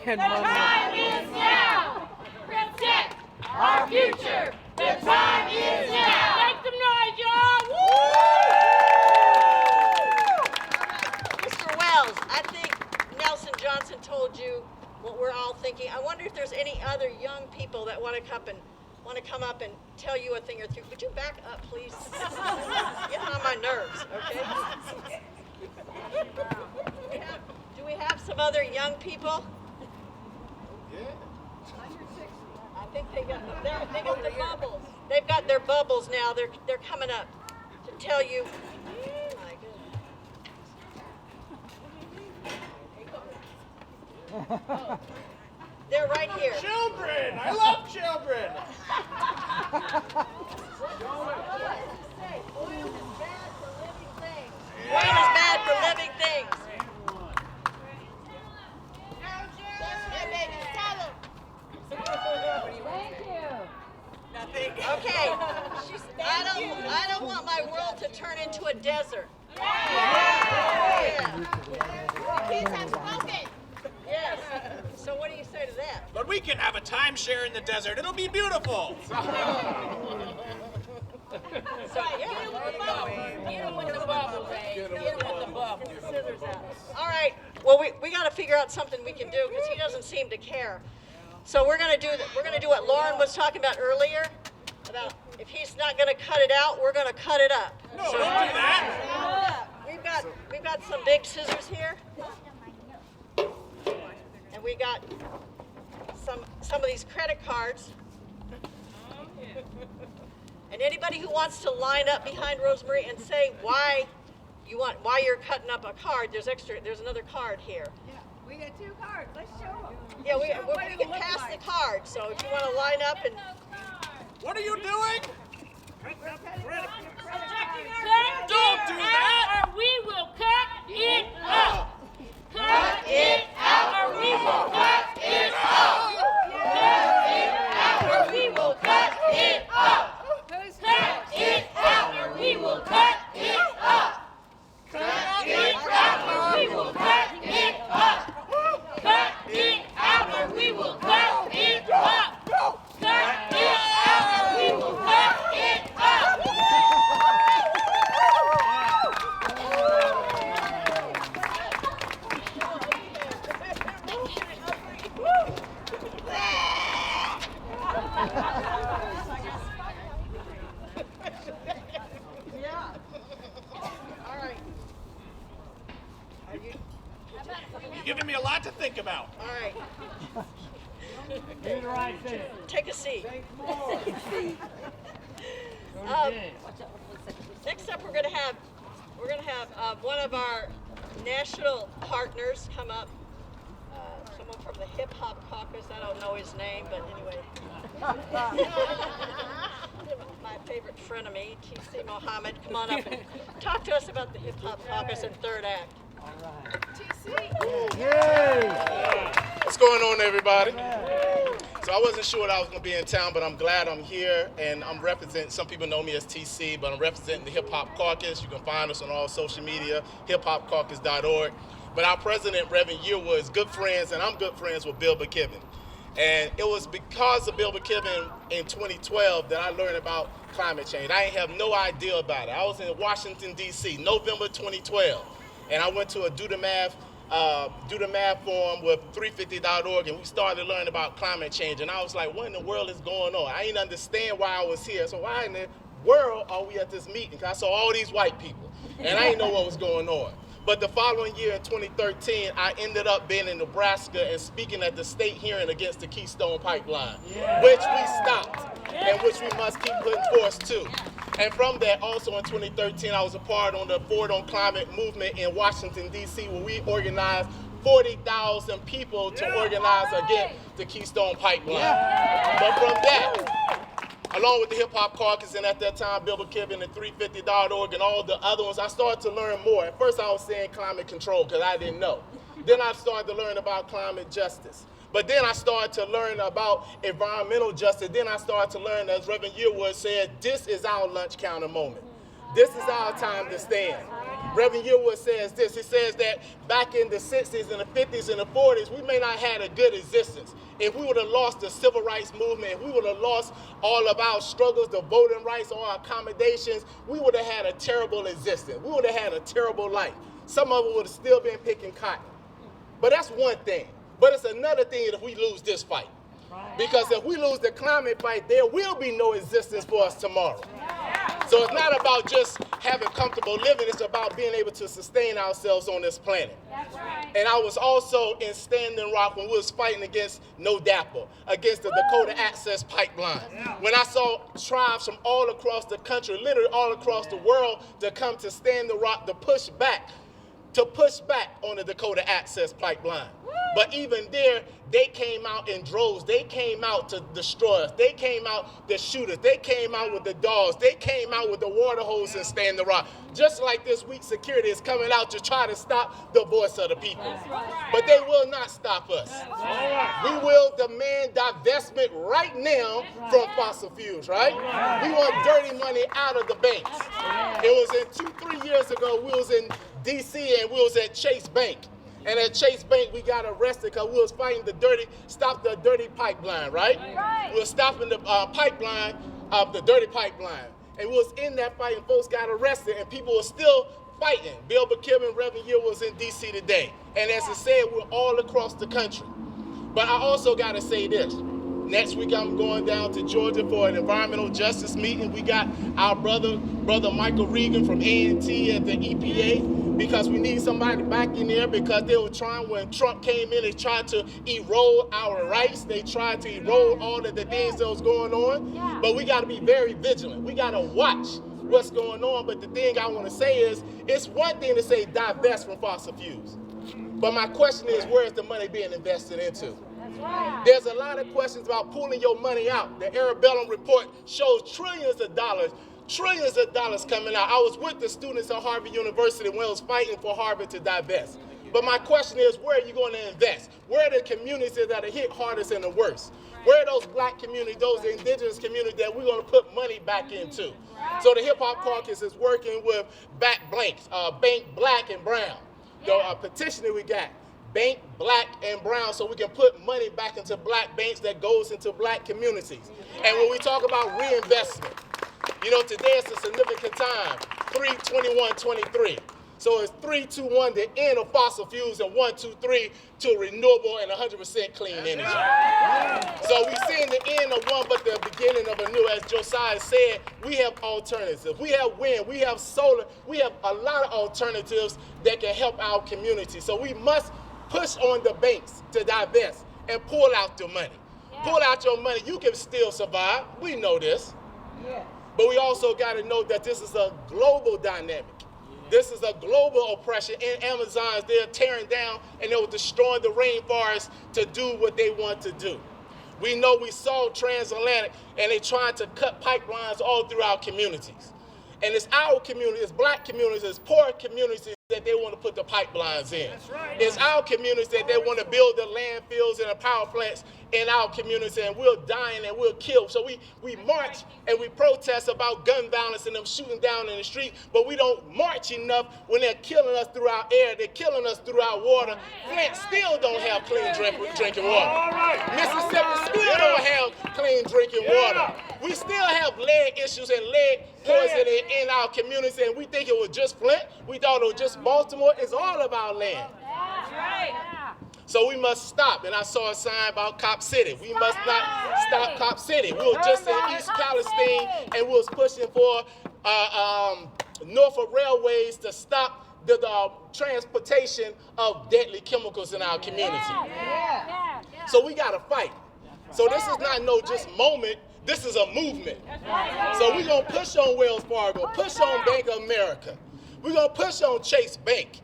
The time is now. Protect our future. The time is now. Make some noise, y'all. Woo! Mr. Wells, I think Nelson Johnson told you what we're all thinking. I wonder if there's any other young people that want to come up and tell you a thing or two. Would you back up, please? Getting on my nerves, okay? Do we have some other young people? I think they got the bubbles. They've got their bubbles now. They're coming up to tell you. My goodness. They're right here. Children! I love children! Oil is bad for living things. Okay, I don't want my world to turn into a desert. Yeah. Kids have spoken. Yes. So what do you say? say to that? But we can have a timeshare in the desert. It'll be beautiful. Get him with the bubble, babe. Get him with the bubble. All right. Well, we got to figure out something we can do because he doesn't seem to care. So we're gonna do what Lauren was talking about earlier. About if he's not gonna cut it out, we're gonna cut it up. No, don't do that. We've got some big scissors here, and we got some of these credit cards. And anybody who wants to line up behind Rosemary and say why you're cutting up a card, there's another card here. Yeah, we got 2 cards. Let's show them. Yeah, we can pass the card. So if you want to line up and What are you doing? Don't do that! Or we will cut it up. Cut it out or we will cut it up. Cut it out or we will cut it up. Cut it out or we will cut it up. Cut it out or we will cut it up. Cut it out or we will cut it up. Cut it out or we will cut it up. yeah. All right. You're giving me a lot to think about. All right. Do the right thing. Take a seat. Next up, we're gonna have one of our national partners come up. Someone from the Hip Hop Caucus. I don't know his name, but anyway. My favorite frenemy, T.C. Mohammed. Come on up and talk to us about the Hip Hop Caucus and Third Act. What's going on, everybody? So I wasn't sure that I was going to be in town, but I'm glad I'm here, and I'm representing, some people know me as TC, but I'm representing the Hip Hop Caucus. You can find us on all social media, hiphopcaucus.org. But our president, Reverend Yearwood, is good friends, and I'm good friends with Bill McKibben. And it was because of Bill McKibben in 2012 that I learned about climate change. I didn't have no idea about it. I was in Washington, D.C., November 2012, and I went to a Do the Math forum with 350.org, and we started learning about climate change. And I was like, what in the world is going on? I didn't understand why I was here. So why in the world are we at this meeting? Because I saw all these white people, and I didn't know what was going on. But the following year, in 2013, I ended up being in Nebraska and speaking at the state hearing against the Keystone Pipeline, which we stopped and which we must keep putting force to. And from that, also in 2013, I was a part on the Forward on Climate movement in Washington, D.C., where we organized 40,000 people to organize against the Keystone Pipeline. But from that, along with the Hip Hop Caucus, and at that time, Bill McKibben and 350.org and all the other ones, I started to learn more. At first, I was saying climate control because I didn't know. Then I started to learn about climate justice. But then I started to learn about environmental justice. Then I started to learn, as Reverend Yearwood said, this is our lunch counter moment. This is our time to stand. Reverend Yearwood says this. He says that back in the 60s and the 50s and the 40s, we may not have had a good existence. If we would have lost the civil rights movement, if we would have lost all of our struggles, the voting rights, all our accommodations, we would have had a terrible existence. We would have had a terrible life. Some of us would have still been picking cotton. But that's one thing. But it's another thing if we lose this fight. Because if we lose the climate fight, there will be no existence for us tomorrow. So it's not about just having comfortable living, it's about being able to sustain ourselves on this planet. And I was also in Standing Rock when we was fighting against No DAPA, against the Dakota Access Pipeline. When I saw tribes from all across the country, literally all across the world, to come to Standing Rock to push back on the Dakota Access Pipeline. But even there, they came out in droves. They came out to destroy us. They came out the shooters. They came out with the dogs. They came out with the water hose and Standing Rock. Just like this week, security is coming out to try to stop the voice of the people. But they will not stop us. We will demand divestment right now from fossil fuels, right? We want dirty money out of the banks. It was 3 years ago, we was in D.C. and we was at Chase Bank. And at Chase Bank, we got arrested because we was fighting stop the dirty pipeline, right? We were stopping the pipeline of the dirty pipeline. And we was in that fight, and folks got arrested, and people were still fighting. Bill McKibben, Reverend Year was in D.C. today. And as I said, we're all across the country. But I also got to say this. Next week, I'm going down to Georgia for an environmental justice meeting. We got our brother Michael Regan from A&T at the EPA, because we need somebody back in there, because they were trying, when Trump came in, they tried to erode our rights. They tried to erode all of the things that was going on. But we got to be very vigilant. We got to watch what's going on. But the thing I want to say is, it's one thing to say divest from fossil fuels. But my question is, where is the money being invested into? There's a lot of questions about pulling your money out. The Arabellum report shows trillions of dollars coming out. I was with the students at Harvard University when I was fighting for Harvard to divest. But my question is, where are you going to invest? Where are the communities that are hit hardest and the worst? Where are those black communities, those indigenous communities that we're going to put money back into? So the Hip Hop Caucus is working with Bank Black and Brown. The petition that we got, Bank Black and Brown, so we can put money back into black banks that goes into black communities. And when we talk about reinvestment, you know, today is a significant time, 3/21/23. So it's 3-2-1, the end of fossil fuels, and 1-2-3 to renewable and 100% clean energy. So we're seeing the end of one, but the beginning of a new. As Josiah said, we have alternatives. We have wind, we have solar, we have a lot of alternatives that can help our community. So we must push on the banks to divest and pull out the money. Pull out your money. You can still survive. We know this. But we also got to know that this is a global dynamic. This is a global oppression. In Amazons, they're tearing down and they're destroying the rainforest to do what they want to do. We know we saw transatlantic, and they're trying to cut pipelines all through our communities. And it's our community, it's black communities, it's poor communities that they want to put the pipelines in. It's our communities that they want to build the landfills and the power plants in our community, and we're dying and we're killed. So we march and we protest about gun violence and them shooting down in the street, but we don't march enough when they're killing us through our air, they're killing us through our water. Flint still don't have clean drinking water. Mississippi still don't have clean drinking water. We still have lead issues and lead poisoning in our communities, and we think it was just Flint. We thought it was just Baltimore. It's all of our land. So we must stop. And I saw a sign about Cop City. We must not stop Cop City. We were just in East Palestine, and we was pushing for Norfolk Railways to stop the transportation of deadly chemicals in our community. So we got to fight. So this is not no just moment. This is a movement. So we're going to push on Wells Fargo, push on Bank of America. We're going to push on Chase Bank.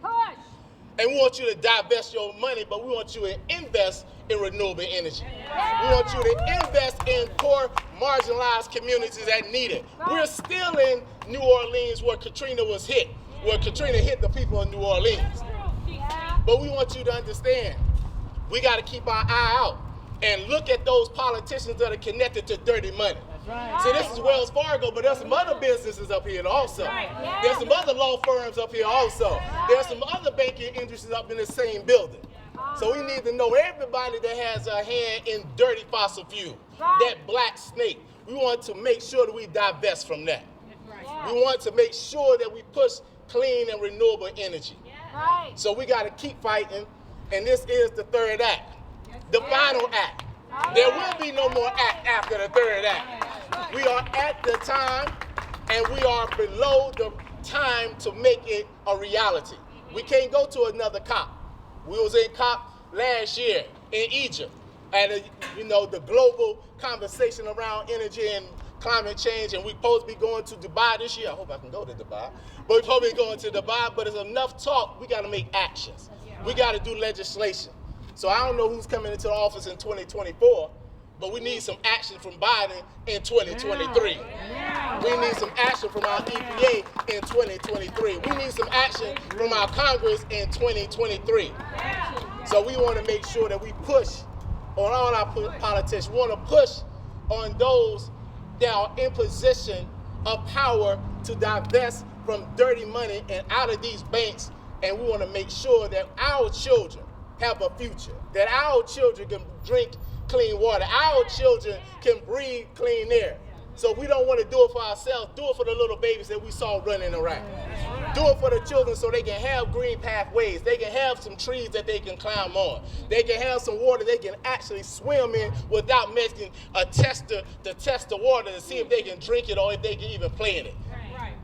And we want you to divest your money, but we want you to invest in renewable energy. We want you to invest in poor, marginalized communities that need it. We're still in New Orleans where Katrina was hit, where Katrina hit the people in New Orleans. But we want you to understand, we got to keep our eye out and look at those politicians that are connected to dirty money. See, this is Wells Fargo, but there's some other businesses up here also. There's some other law firms up here also. There's some other banking industries up in the same building. So we need to know everybody that has a hand in dirty fossil fuel, that black snake. We want to make sure that we divest from that. We want to make sure that we push clean and renewable energy. So we got to keep fighting, and this is the third act, the final act. There will be no more act after the third act. We are at the time, and we are below the time to make it a reality. We can't go to another COP. We was in COP last year in Egypt, and the global conversation around energy and climate change, and we're supposed to be going to Dubai this year. I hope I can go to Dubai. But we're supposed to be going to Dubai, but it's enough talk. We got to make actions. We got to do legislation. So I don't know who's coming into the office in 2024, but we need some action from Biden in 2023. We need some action from our EPA in 2023. We need some action from our Congress in 2023. So we want to make sure that we push on all our politicians. We want to push on those that are in position of power to divest from dirty money and out of these banks and we want to make sure that our children have a future, that our children can drink clean water, our children can breathe clean air. So we don't want to do it for ourselves, do it for the little babies that we saw running around. Do it for the children so they can have green pathways, they can have some trees that they can climb on, they can have some water they can actually swim in without making a tester to test the water to see if they can drink it or if they can even play in it.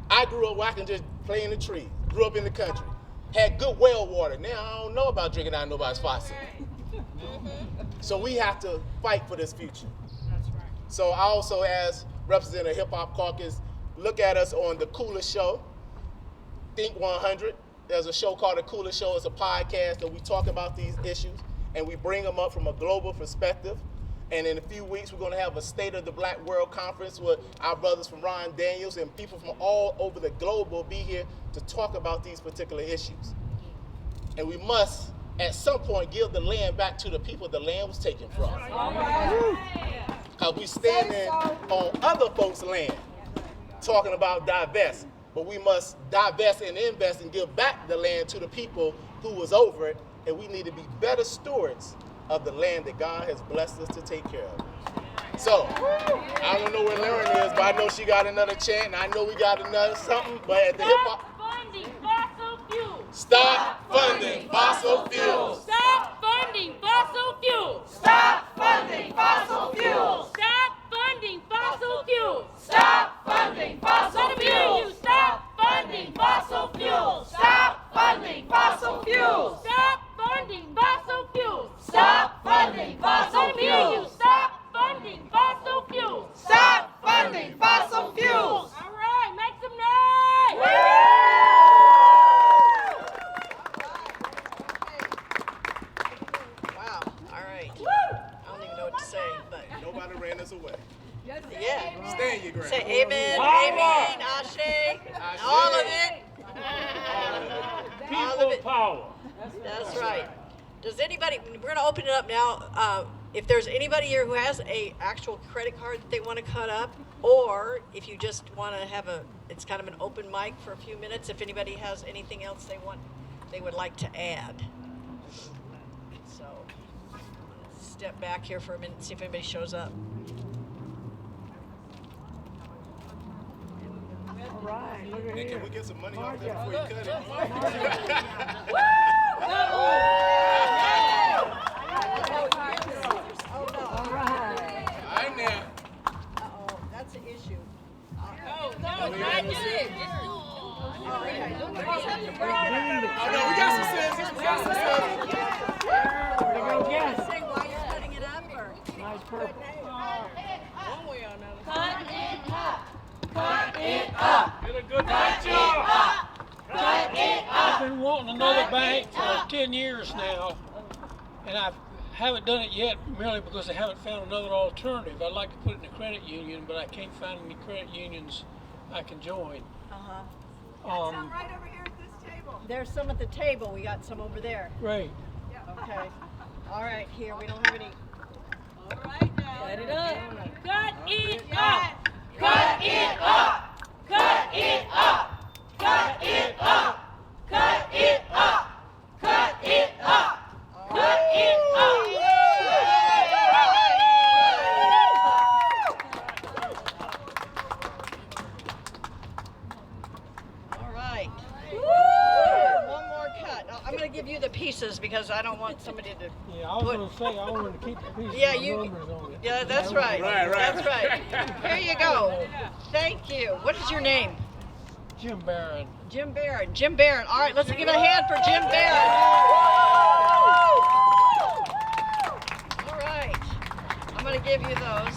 I grew up where I can just play in the trees, grew up in the country, had good well water. Now I don't know about drinking out of nobody's faucet. So we have to fight for this future. So I also, as representative Hip Hop Caucus, look at us on the Coolest Show, Think 100. There's a show called The Coolest Show. It's a podcast that we talk about these issues and we bring them up from a global perspective. And in a few weeks, we're going to have a State of the Black World Conference with our brothers from Ron Daniels, and people from all over the globe will be here to talk about these particular issues. And we must, at some point, give the land back to the people the land was taken from. Because we standing on other folks' land talking about divest. But we must divest and invest and give back the land to the people who was over it. And we need to be better stewards of the land that God has blessed us to take care of. So, I don't know where Lauren is, but I know she got another chant, and I know we got another something, but at the hip hop. Stop funding fossil fuels. Stop funding fossil fuels. Stop funding fossil fuels. Stop funding fossil fuels. Stop funding fossil fuels. Stop funding fossil fuels. Stop funding fossil fuels. Stop funding fossil fuels. Stop funding fossil fuels. Stop funding fossil fuels. Stop funding fossil fuels. All right, make some noise. Wow, all right. I don't even know what to say, but Nobody ran us away. yeah. Stand your ground. Say amen, amen, ashe, all of it. People power. That's right. Does anybody, we're going to open it up now. If there's anybody here who has a actual credit card that they want to cut up, or if you just want to have it's kind of an open mic for a few minutes, if anybody has anything else they would like to add. So, step back here for a minute and see if anybody shows up. All right, look at Hey, here. can we get some money off that before you cut it? All right. I'm there. Uh-oh, that's an issue. No, it's not just it. Oh, no, we got some sense. We got some sense. There you go again. Say why you're cutting it up, or? Nice purple. One way or another. Cut it up. Cut it up. Did a good job. Cut it I've up. been wanting another bank for 10 years now, and I haven't done it yet merely because I haven't found another alternative. I'd like to put it in a credit union, but I can't find any credit unions I can join. Right over here at this table. There's some at the table. We got some over there. Great. Okay. All right, here, we don't have any. All right now. Cut it up. Cut it up. Cut it up. Cut it up. Cut it up. Cut it up. Cut it up. Cut it up. All right. One more cut. I'm going to give you the pieces because I don't want somebody to. Yeah, I was going to say I wanted to keep the pieces Yeah, with you. numbers on it. Yeah, that's right. Right. That's right. Here you go. Thank you. What is your name? Jim Barron. Jim Barron. Jim Barron. All right, let's give a hand for Jim Barron. All right. I'm going to give you those.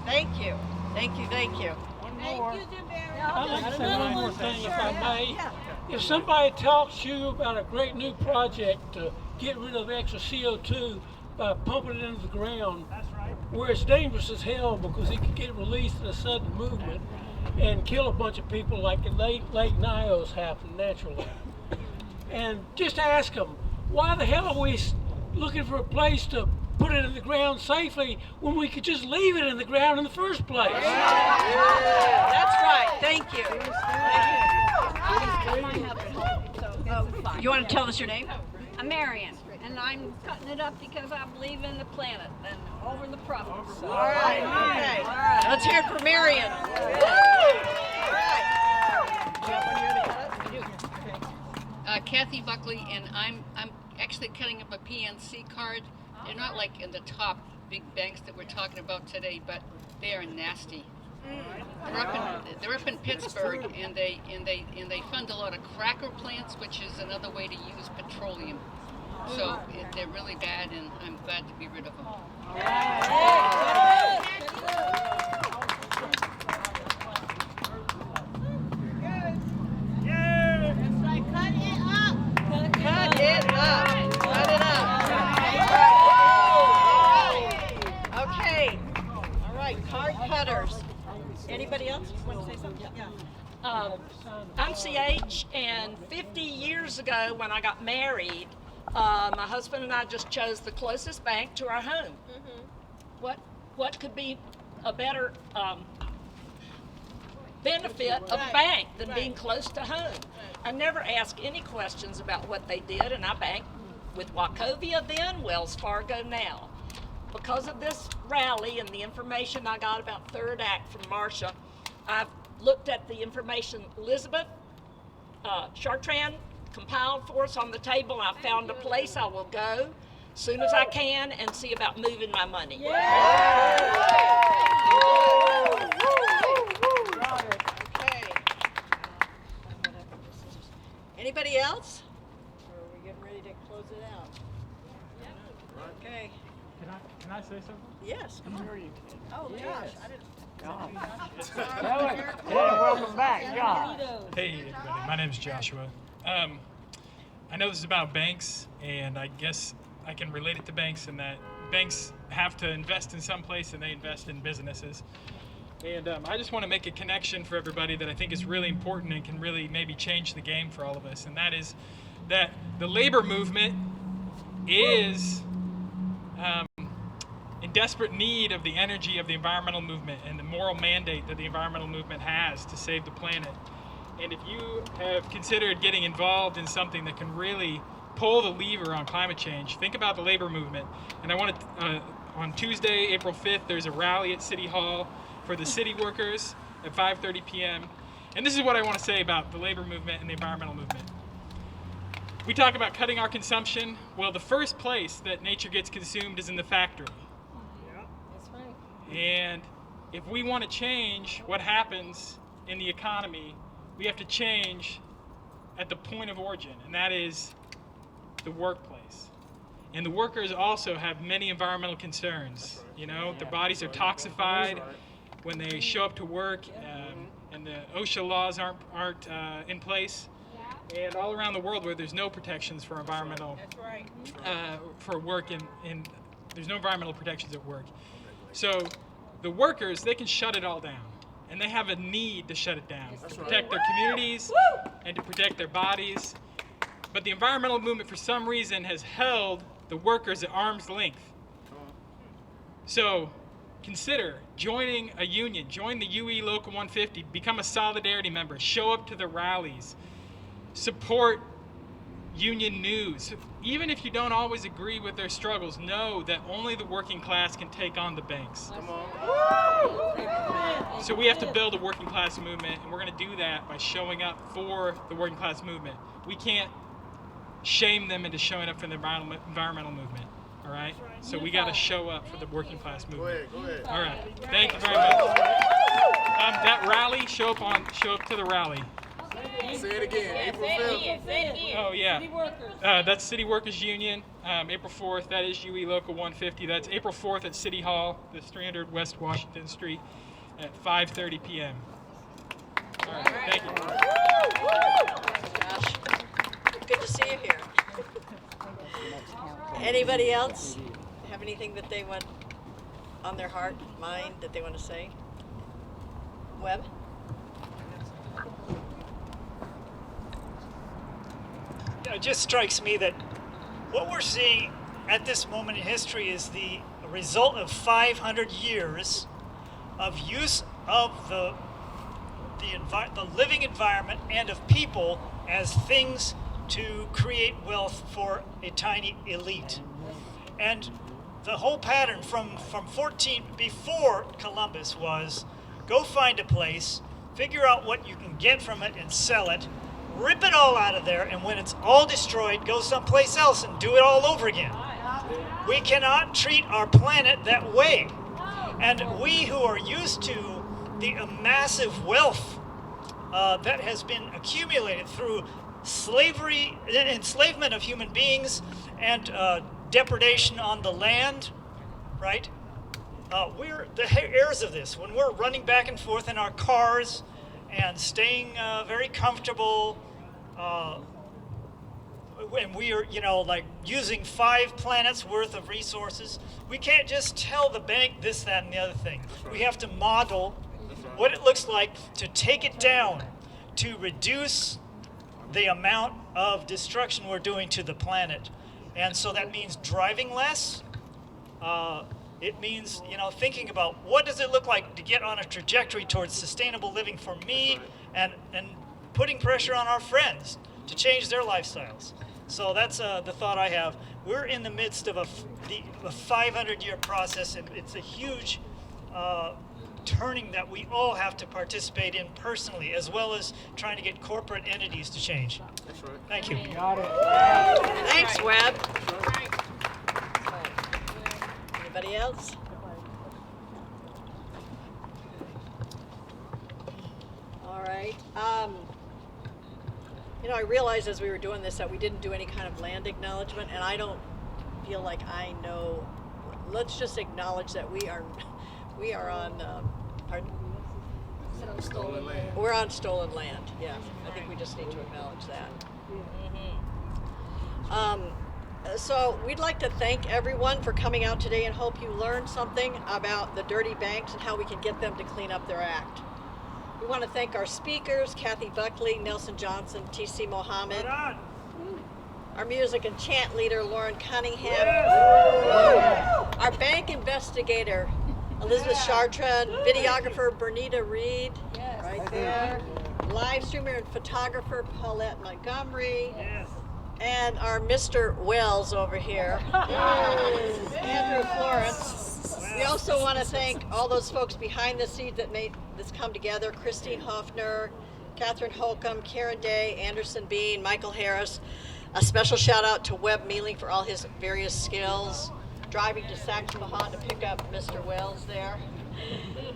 Thank you. Thank you. Thank you. One more. Thank you, Jim Barron. I'd like to say one more thing, if I may. Yeah. If somebody talks to you about a great new project to get rid of extra CO2 by pumping it into the ground, where it's dangerous as hell because it can get released in a sudden movement and kill a bunch of people like in Lake Nyos happened naturally. And just ask them, why the hell are we looking for a place to put it in the ground safely when we could just leave it in the ground in the first place? That's right. Thank you. You want to tell us your name? I'm Marion, and I'm cutting it up because I believe in the planet and over the profits. All right. Okay. Let's hear it for Marion. Kathy Buckley, and I'm actually cutting up a PNC card. They're not like in the top big banks that we're talking about today, but they are nasty. They're up in Pittsburgh, and they fund a lot of cracker plants, which is another way to use petroleum. So they're really bad, and I'm glad to be rid of them. Cut it up. Cut it up. Okay. All right. Card cutters. Anybody else want to say something? Yeah. I'm CH, and 50 years ago when I got married, my husband and I just chose the closest bank to our home. What could be a better benefit of a bank than being close to home? I never asked any questions about what they did, and I banked with Wachovia then, Wells Fargo now. Because of this rally and the information I got about Third Act from Marcia, I've looked at the information Elizabeth Chartrand compiled for us on the table. I found a place I will go as soon as I can and see about moving my money. Okay. Anybody else? Or are we getting ready to close it out? Okay. Can I say something? Yes, come on. Oh, gosh, I didn't. Welcome back, John. Hey everybody, my name is Joshua. I know this is about banks, and I guess I can relate it to banks in that banks have to invest in some place and they invest in businesses. And I just want to make a connection for everybody that I think is really important and can really maybe change the game for all of us, and that is that the labor movement is in desperate need of the energy of the environmental movement and the moral mandate that the environmental movement has to save the planet. And if you have considered getting involved in something that can really pull the lever on climate change, think about the labor movement. And I want to, on Tuesday, April 5th, there's a rally at City Hall for the city workers at 5:30 p.m. And this is what I want to say about the labor movement and the environmental movement. We talk about cutting our consumption. Well, the first place that nature gets consumed is in the factory. And if we want to change what happens in the economy, we have to change at the point of origin, and that is the workplace. And the workers also have many environmental concerns. You know, their bodies are toxified when they show up to work, and the OSHA laws aren't in place. And all around the world where there's no protections for environmental, for work, and there's no environmental protections at work. So the workers, they can shut it all down, and they have a need to shut it down to protect their communities and to protect their bodies. But the environmental movement, for some reason, has held the workers at arm's length. So consider joining a union, join the UE Local 150, become a solidarity member, show up to the rallies, support union news. Even if you don't always agree with their struggles, know that only the working class can take on the banks. Come on. So we have to build a working class movement, and we're going to do that by showing up for the working class movement. We can't shame them into showing up for the environmental movement. All right? So we got to show up for the working class movement. Go ahead. All right. Thank you very much. That rally, show up to the rally. Say it again. April 5th. Oh yeah. That's City Workers Union. April 4th. That is UE Local 150. That's April 4th at City Hall, this 300 West Washington Street, at 5:30 p.m. All right. Thank you. Josh, good to see you here. Anybody else have anything that they want on their heart, mind, that they want to say? Webb? It just strikes me that what we're seeing at this moment in history is the result of 500 years of use of the living environment and of people as things to create wealth for a tiny elite. And the whole pattern from 14 before Columbus was go find a place, figure out what you can get from it and sell it, rip it all out of there, and when it's all destroyed, go someplace else and do it all over again. We cannot treat our planet that way. And we who are used to the massive wealth that has been accumulated through slavery, enslavement of human beings, and depredation on the land, right? We're the heirs of this. When we're running back and forth in our cars and staying very comfortable, and we are, like using 5 planets worth of resources, we can't just tell the bank this, that, and the other thing. We have to model what it looks like to take it down, to reduce the amount of destruction we're doing to the planet. And so that means driving less. It means, thinking about what does it look like to get on a trajectory towards sustainable living for me, and putting pressure on our friends to change their lifestyles. So that's the thought I have. We're in the midst of a 500-year process, and it's a huge turning that we all have to participate in personally, as well as trying to get corporate entities to change. That's right. Thank you. Got it. Thanks, Webb. Anybody else? All right. I realized as we were doing this that we didn't do any kind of land acknowledgement, and I don't feel like I know. Let's just acknowledge that we are on. Pardon? Stolen land. We're on stolen land. Yeah, I think we just need to acknowledge that. So we'd like to thank everyone for coming out today and hope you learned something about the dirty banks and how we can get them to clean up their act. We want to thank our speakers, Kathy Buckley, Nelson Johnson, T.C. Mohammed, our music and chant leader, Lauren Cunningham, our bank investigator, Elizabeth Chartrand, videographer, Bernita Reed, right there, live streamer and photographer, Paulette Montgomery, and our Mr. Wells over here, Andrew Florence. We also want to thank all those folks behind the scenes that made this come together: Christine Hoffner, Catherine Holcomb, Karen Day, Anderson Bean, Michael Harris. A special shout out to Webb Mealing for all his various skills, driving to Saxbahan to pick up Mr. Wells there.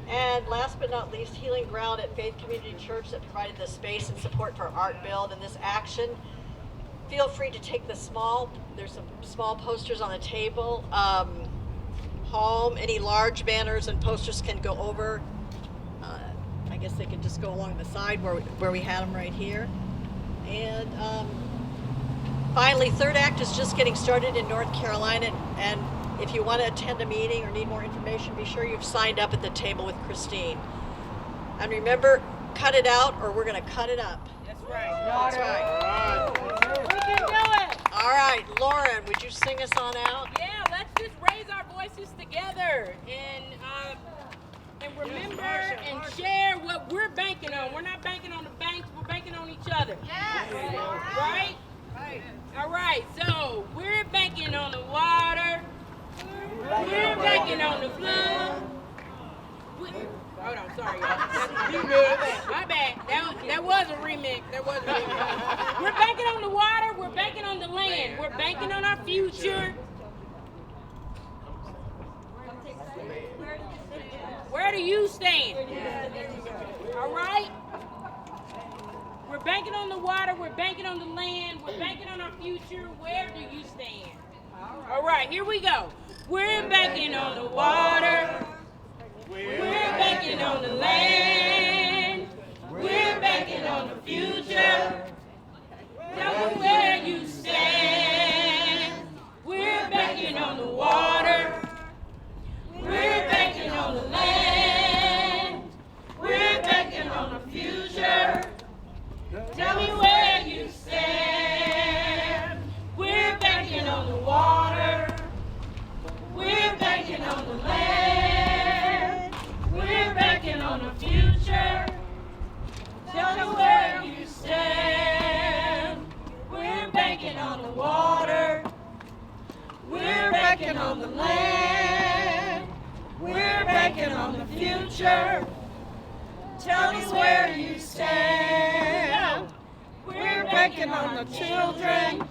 And last but not least, Healing Ground at Faith Community Church that provided the space and support for Art Build and this action. Feel free to take there's some small posters on the table, home. Any large banners and posters can go over. I guess they can just go along the side where we had them right here. And finally, Third Act is just getting started in North Carolina, and if you want to attend a meeting or need more information, be sure you've signed up at the table with Christine. And remember, cut it out or we're going to cut it up. That's right. That's right. We can do it. All right, Lauren, would you sing us on out? Yeah, let's just raise our voices together and remember and share what we're banking on. We're not banking on the banks, we're banking on each other. Yes. Right? Right. All right, so we're banking on the water. We're banking on the flood. Hold on, sorry, y'all. My bad. That was a remix. We're banking on the water. We're banking on the land. We're banking on our future. Where do you stand? All right? We're banking on the water. We're banking on the land. We're banking on our future. Where do you stand? All right, here we go. We're banking on the water. We're banking on the land. We're banking on the future. Tell me where you stand. We're banking on the water. We're banking on the land. We're banking on the future. Tell me where you stand. We're banking on the water. We're banking on the land. We're banking on the future. Tell me where you stand. We're future. Tell me where you stand. We're banking on the children.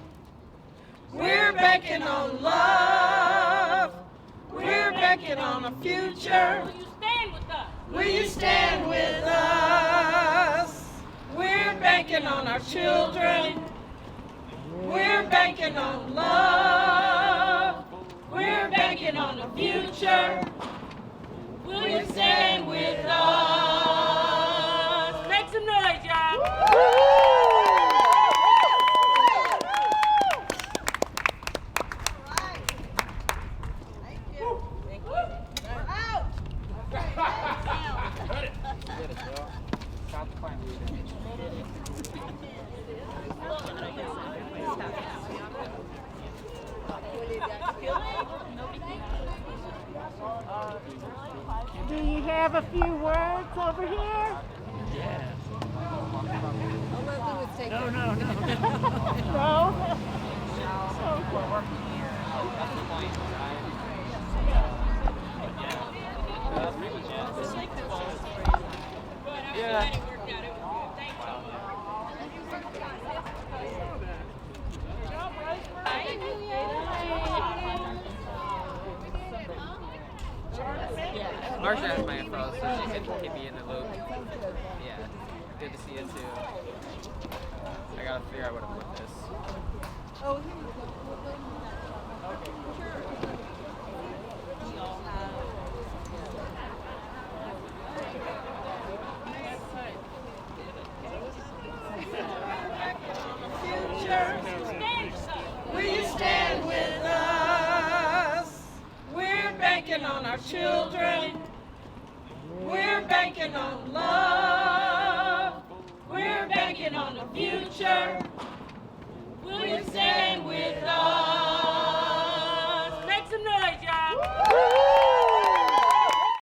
We're banking on love. We're banking on the future. Will you stand with us? Will you stand with us? We're banking on our children. We're banking on love. We're banking on the future. Will you stand with us? Make some noise, y'all. Do you have a few words over here? Yes. No, no, no. No? Yeah. Marsha has my info, so she can keep me in the loop. Yeah, good to see you too. I gotta figure out where to put this. Oh, will you stand with us? We're banking on our children. We're banking on love.